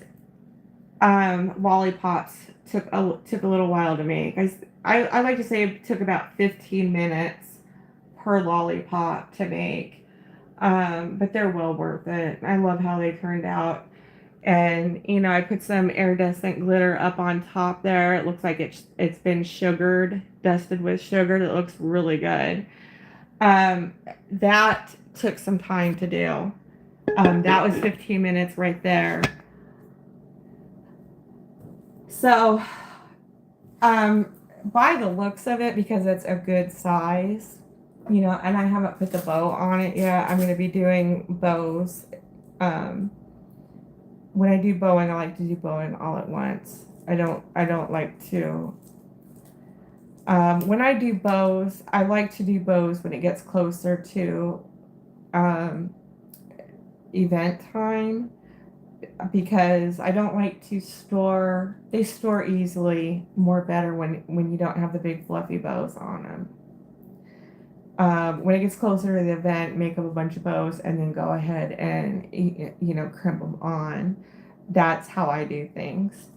lollipops took a little while to make. I like to say it took about 15 minutes per lollipop to make. But they're well worth it. I love how they turned out. And I put some iridescent glitter up on top there. It looks like it's been sugared, dusted with sugar. It looks really good. That took some time to do. That was 15 minutes right there. So, by the looks of it, because it's a good size, and I haven't put the bow on it yet. I'm going to be doing bows. When I do bowing, I like to do bowing all at once. I don't like to. When I do bows, I like to do bows when it gets closer to event time, because I don't like to store. They store easily more better when you don't have the big fluffy bows on them. When it gets closer to the event, make up a bunch of bows and then go ahead and crimp them on. That's how I do things.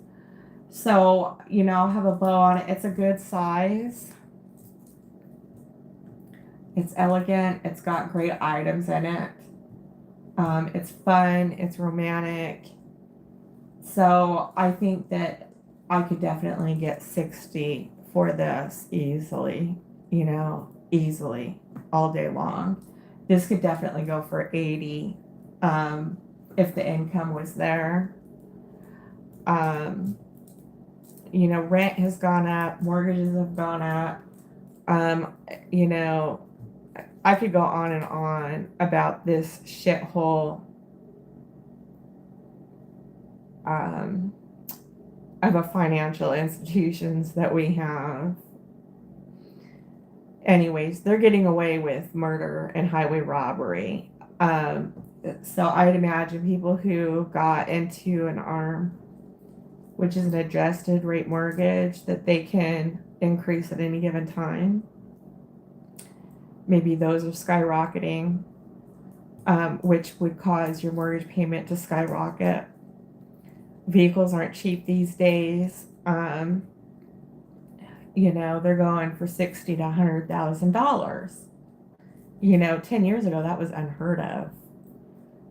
So I'll have a bow on it. It's a good size. It's elegant. It's got great items in it. It's fun. It's romantic. So I think that I could definitely get 60 for this easily. Easily all day long. This could definitely go for 80 if the income was there. Rent has gone up, mortgages have gone up. I could go on and on about this shithole of a financial institutions that we have. Anyways, they're getting away with murder and highway robbery. So I'd imagine people who got into an ARM, which is an adjusted rate mortgage that they can increase at any given time. Maybe those are skyrocketing, which would cause your mortgage payment to skyrocket. Vehicles aren't cheap these days. They're going for $60,000 to $100,000. 10 years ago, that was unheard of.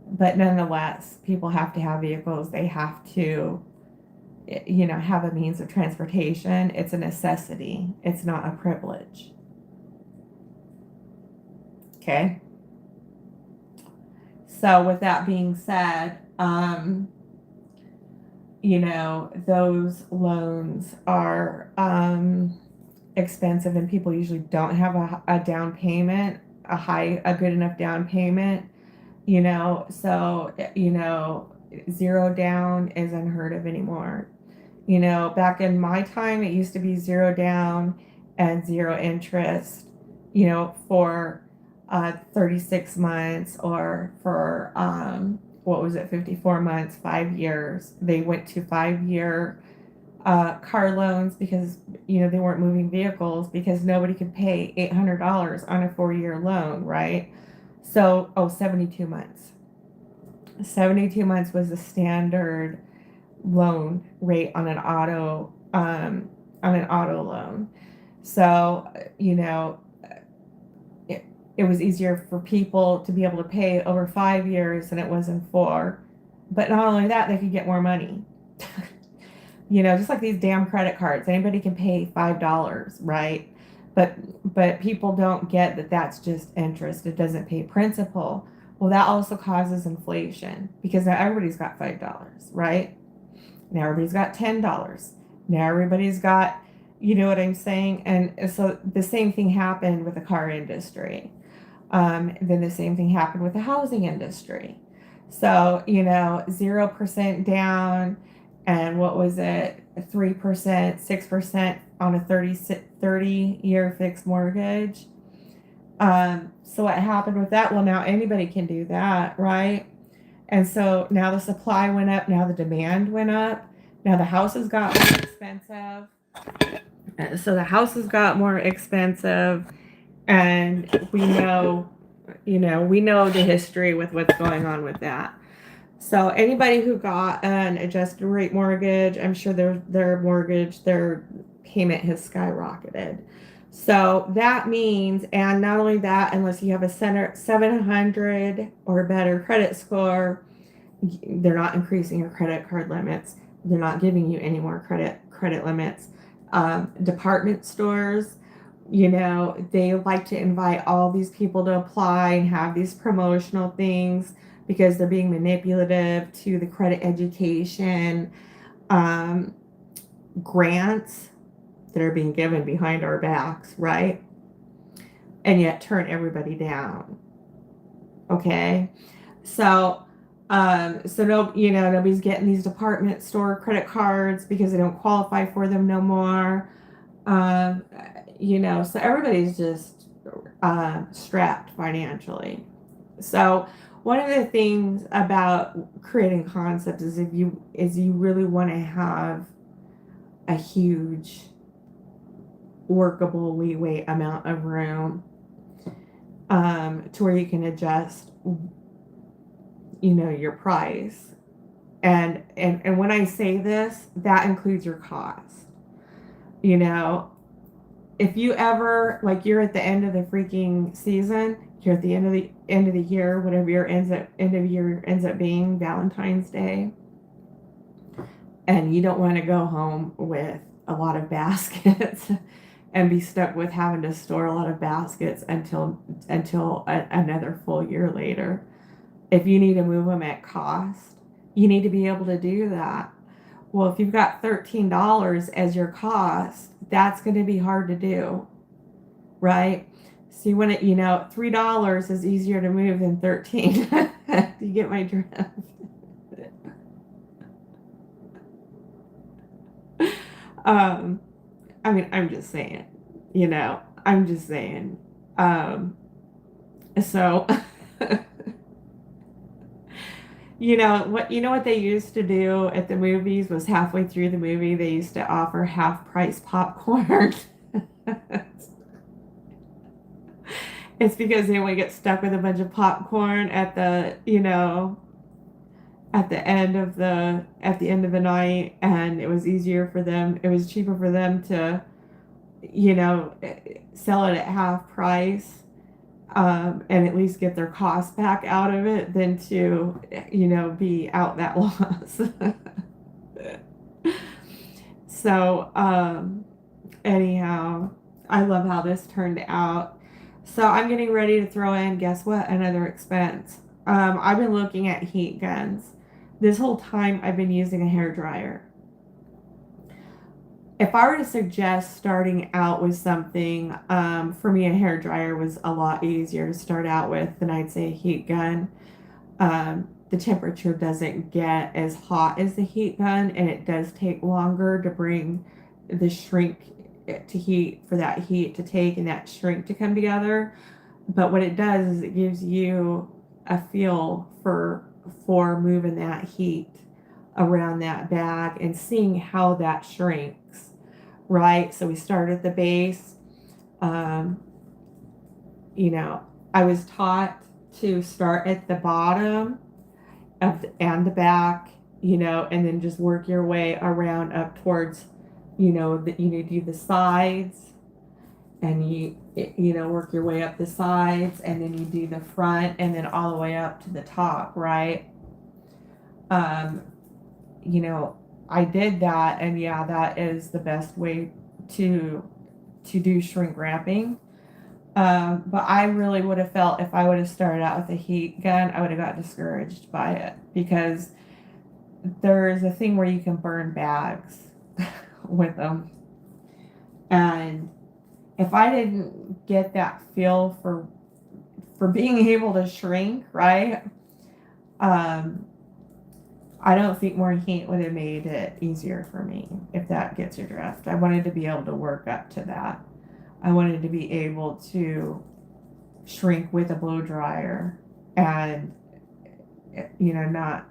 But nonetheless, people have to have vehicles. They have to, have a means of transportation. It's a necessity. It's not a privilege. Okay. So with that being said, those loans are expensive, and people usually don't have a down payment, a good enough down payment, so, zero down is unheard of anymore. Back in my time, it used to be zero down and zero interest, for 36 months, or for, 54 months, 5 years. They went to 5-year car loans because, they weren't moving vehicles, because nobody could pay $800 on a 4-year loan, right? So, 72 months. 72 months was the standard loan rate on an auto loan. So, it was easier for people to be able to pay over 5 years than it was in 4. But not only that, they could get more money. Just like these damn credit cards, anybody can pay $5, right? But people don't get that that's just interest. It doesn't pay principal. Well, that also causes inflation, because now everybody's got $5, right? Now everybody's got $10. Now everybody's got, you know what I'm saying? And so the same thing happened with the car industry. Then the same thing happened with the housing industry. So, 0% down, and what was it? 3%, 6% on a 30-year fixed mortgage. So what happened with that? Well, now anybody can do that, right? And so now the supply went up, now the demand went up, now the houses got more expensive. So the houses got more expensive, and we know the history with what's going on with that. So anybody who got an adjusted rate mortgage, I'm sure their payment has skyrocketed. So that means, and not only that, unless you have a 700 or better credit score, they're not increasing your credit card limits. They're not giving you any more credit limits. Department stores, they like to invite all these people to apply and have these promotional things because they're being manipulative to the credit education grants that are being given behind our backs, right? And yet turn everybody down. Okay, so nobody's getting these department store credit cards because they don't qualify for them no more. Um, so everybody's just strapped financially. So one of the things about creating concepts is you really want to have a huge workable leeway amount of room to where you can adjust your price. And when I say this, that includes your cost. If you ever, like, you're at the end of the freaking season, you're at the end of the year, whatever your end of year ends up being, Valentine's Day, and you don't want to go home with a lot of baskets and be stuck with having to store a lot of baskets until another full year later. If you need to move them at cost, you need to be able to do that. Well, if you've got $13 as your cost, that's going to be hard to do, right? So you want to, $3 is easier to move than 13. Do you get my drift? I'm just saying, I'm just saying. So what they used to do at the movies was halfway through the movie they used to offer half price popcorn. It's because they would get stuck with a bunch of popcorn at the at the end of the night, and it was cheaper for them to sell it at half price, and at least get their costs back out of it than to, be out that loss. So, anyhow, I love how this turned out. So I'm getting ready to throw in, guess what? Another expense. I've been looking at heat guns. This whole time I've been using a hair dryer. If I were to suggest starting out with something, for me, a hair dryer was a lot easier to start out with than I'd say a heat gun. The temperature doesn't get as hot as the heat gun, and it does take longer to bring the shrink to heat for that heat to take and that shrink to come together. But what it does is it gives you a feel for moving that heat around that bag and seeing how that shrinks, right? So we start at the base. I was taught to start at the bottom and the back, and then just work your way around up towards, you do the sides, and you work your way up the sides, and then you do the front, and then all the way up to the top, right? I did that, and yeah, that is the best way to do shrink wrapping. But I really would have felt if I would have started out with a heat gun, I would have got discouraged by it, because there's a thing where you can burn bags with them. And if I didn't get that feel for being able to shrink, right? I don't think more heat would have made it easier for me, if that gets your drift. I wanted to be able to work up to that. I wanted to be able to shrink with a blow dryer and not,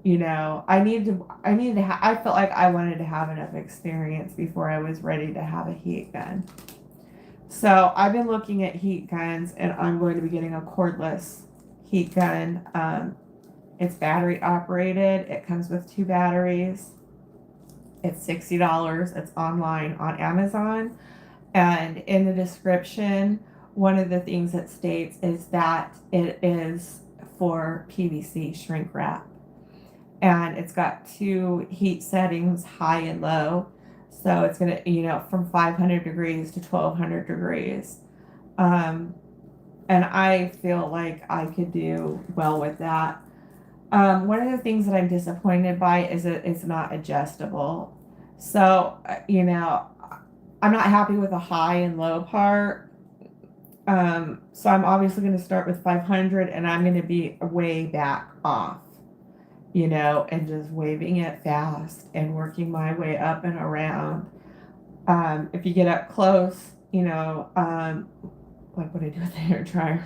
I felt like I wanted to have enough experience before I was ready to have a heat gun. So I've been looking at heat guns, and I'm going to be getting a cordless heat gun. It's battery operated. It comes with 2 batteries. It's $60. It's online on Amazon. And in the description, one of the things it states is that it is for PVC shrink wrap. And it's got 2 heat settings, high and low. So it's going to, from 500 degrees to 1200 degrees. Um, and I feel like I could do well with that. One of the things that I'm disappointed by is that it's not adjustable. So, I'm not happy with the high and low part. So I'm obviously going to start with 500, and I'm going to be way back off, and just waving it fast and working my way up and around. If you get up close, like what I do with the hair dryer.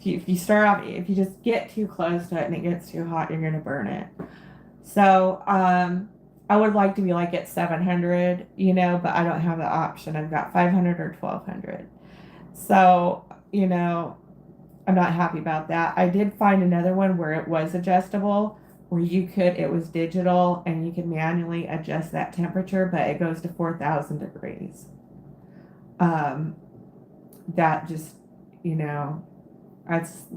If you start off, if you just get too close to it and it gets too hot, you're going to burn it. So, I would like to be like at 700, but I don't have the option. I've got 500 or 1200. So, I'm not happy about that. I did find another one where it was adjustable, where it was digital and you could manually adjust that temperature, but it goes to 4,000 degrees. That just, that's,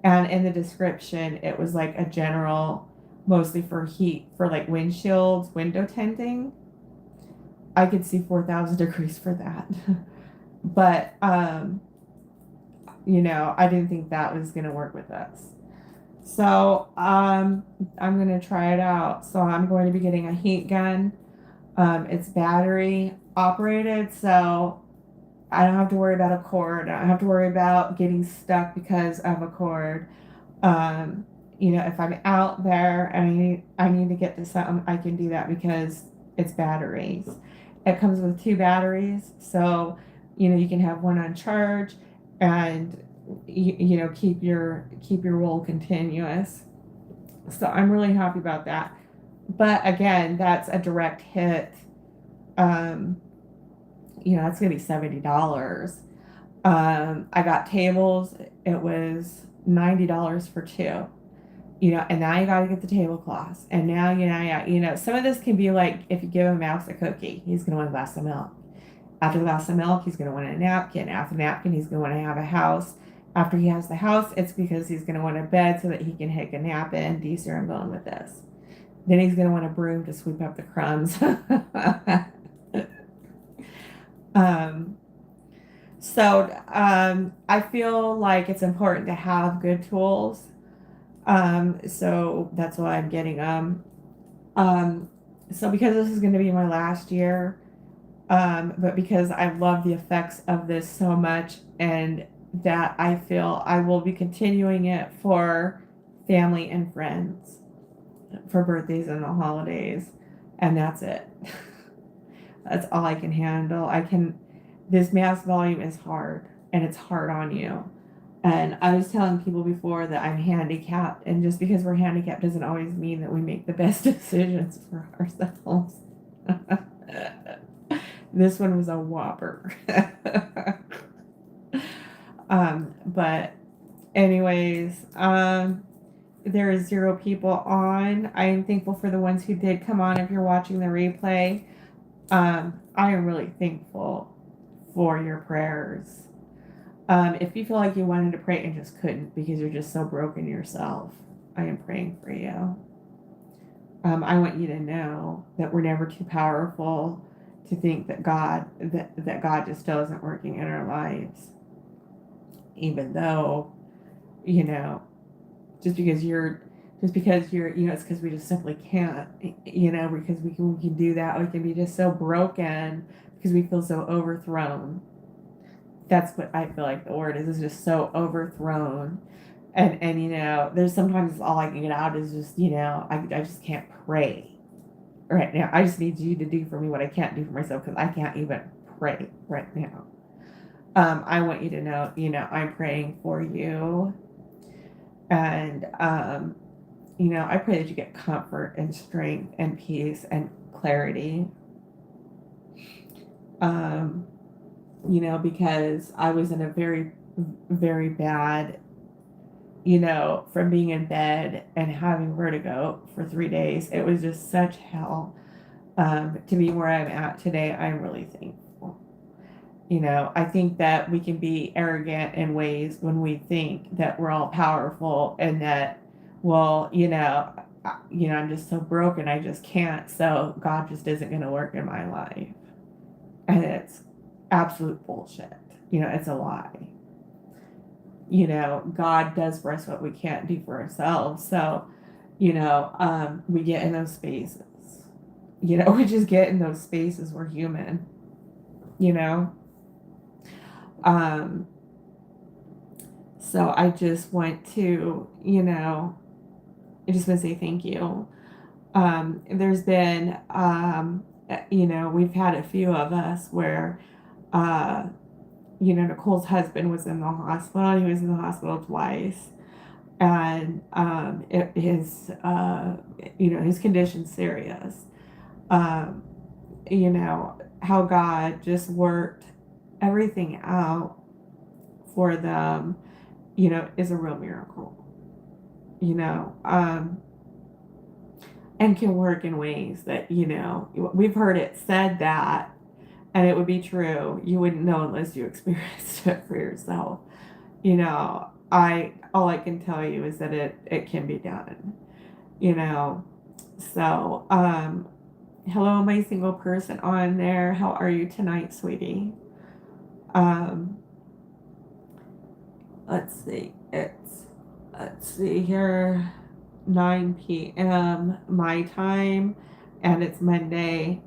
and in the description, it was like a general, mostly for heat, for like windshields, window tinting. I could see 4,000 degrees for that. But, I didn't think that was going to work with us. So, I'm going to try it out. So I'm going to be getting a heat gun. It's battery operated, so I don't have to worry about a cord. I don't have to worry about getting stuck because of a cord. If I'm out there and I need to get to something, I can do that because it's batteries. It comes with 2 batteries, so you can have one on charge, and keep your roll continuous. So I'm really happy about that. But again, that's a direct hit. That's gonna be $70. I got tables. It was $90 for 2. And now you got to get the tablecloths. And now, some of this can be like if you give a mouse a cookie, he's going to want a glass of milk. After the glass of milk, he's going to want a napkin. After the napkin, he's going to want to have a house. After he has the house, it's because he's going to want a bed so that he can take a nap in. Do you see where I'm going with this? Then he's going to want a broom to sweep up the crumbs. I feel like it's important to have good tools. So that's why I'm getting them. So because this is going to be my last year, but because I love the effects of this so much, and that I feel I will be continuing it for family and friends, for birthdays and the holidays, and that's it. That's all I can handle. This mass volume is hard, and it's hard on you. And I was telling people before that I'm handicapped, and just because we're handicapped doesn't always mean that we make the best decisions for ourselves. This one was a whopper. But anyways, there is 0 people on. I am thankful for the ones who did come on. If you're watching the replay, I am really thankful for your prayers. If you feel like you wanted to pray and just couldn't because you're just so broken yourself, I am praying for you. I want you to know that we're never too powerful to think that God just still isn't working in our lives. Even though, just because you're, it's because we just simply can't, because we can do that. We can be just so broken because we feel so overthrown. That's what I feel like the word is just so overthrown. And there's sometimes all I can get out is just, I just can't pray right now. I just need you to do for me what I can't do for myself, because I can't even pray right now. I want you to know, I'm praying for you. And, I pray that you get comfort and strength and peace and clarity. Um, because I was in a very, very bad, from being in bed and having vertigo for 3 days. It was just such hell. To be where I'm at today, I'm really thankful. I think that we can be arrogant in ways when we think that we're all powerful and that, well, I'm just so broken, I just can't. So God just isn't going to work in my life. And it's absolute bullshit. It's a lie. God does for us what we can't do for ourselves. So, we get in those spaces. We just get in those spaces. We're human, you know. Um, so I just want to, I just want to say thank you. There's been, we've had a few of us where, uh, Nicole's husband was in the hospital. He was in the hospital twice. And his condition's serious. Um, how God just worked everything out for them, is a real miracle, you know, um, and can work in ways that, we've heard it said that, and it would be true. You wouldn't know unless you experienced it for yourself. All I can tell you is that it can be done, you know. So, hello, my single person on there. How are you tonight, sweetie? Um, let's see. Let's see here, 9 p.m. my time, and it's Monday.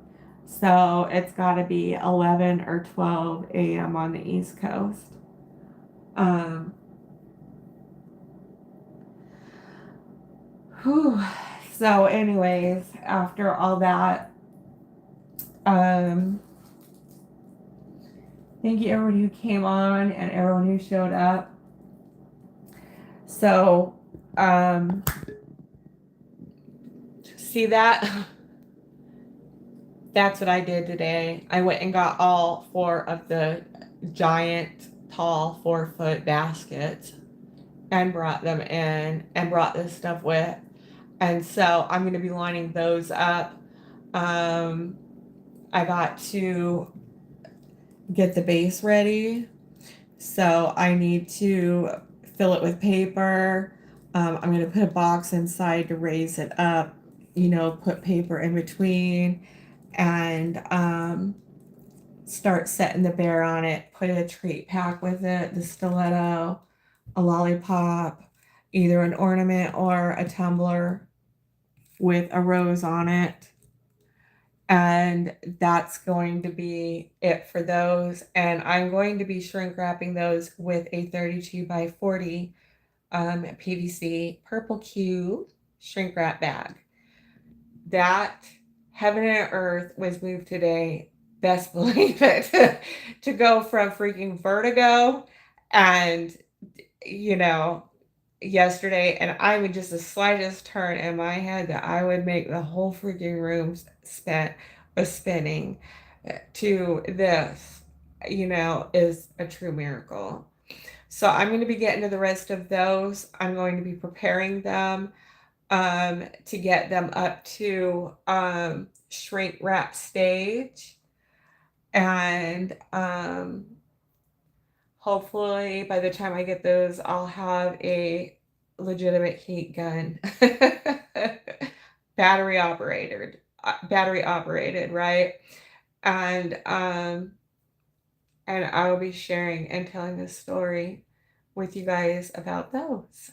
So it's got to be 11 or 12 a.m. on the East Coast. Um, whew. So, anyways, after all that, um, thank you everyone who came on and everyone who showed up. So, see that? That's what I did today. I went and got all 4 of the giant, tall, 4-foot baskets and brought them in and brought this stuff with. And so I'm going to be lining those up. I got to get the base ready. So I need to fill it with paper. I'm going to put a box inside to raise it up, put paper in between, and start setting the bear on it. Put a treat pack with it, the stiletto, a lollipop, either an ornament or a tumbler with a rose on it. And that's going to be it for those. And I'm going to be shrink wrapping those with a 32 by 40 PVC purple cube shrink wrap bag. That heaven and earth was moved today. Best believe it. To go from freaking vertigo and, yesterday, and I would just the slightest turn in my head that I would make the whole freaking room spinning, to this, is a true miracle. So I'm going to be getting to the rest of those. I'm going to be preparing them to get them up to shrink wrap stage. And hopefully by the time I get those, I'll have a legitimate heat gun. battery operated, right? And I will be sharing and telling this story with you guys about those.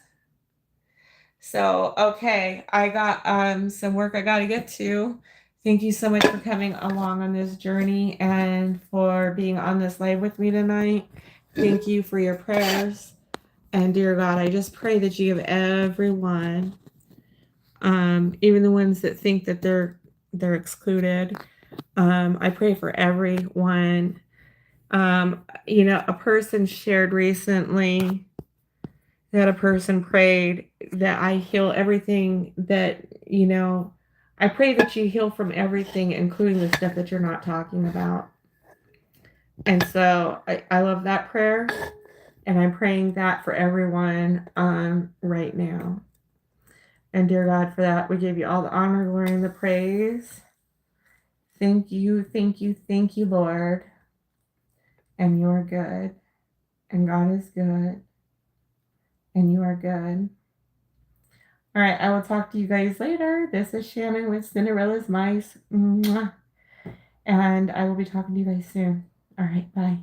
So, okay, I got some work I got to get to. Thank you so much for coming along on this journey and for being on this live with me tonight. Thank you for your prayers. And dear God, I just pray that you give everyone, even the ones that think that they're excluded. I pray for everyone. A person shared recently that a person prayed that I heal everything that, I pray that you heal from everything, including the stuff that you're not talking about. And so I love that prayer. And I'm praying that for everyone right now. And dear God, for that, we give you all the honor, glory, and the praise. Thank you, thank you, thank you, Lord. And you are good. And God is good. And you are good. All right, I will talk to you guys later. This is Shannon with Cinderella's Mice. Mwah. And I will be talking to you guys soon. All right, bye.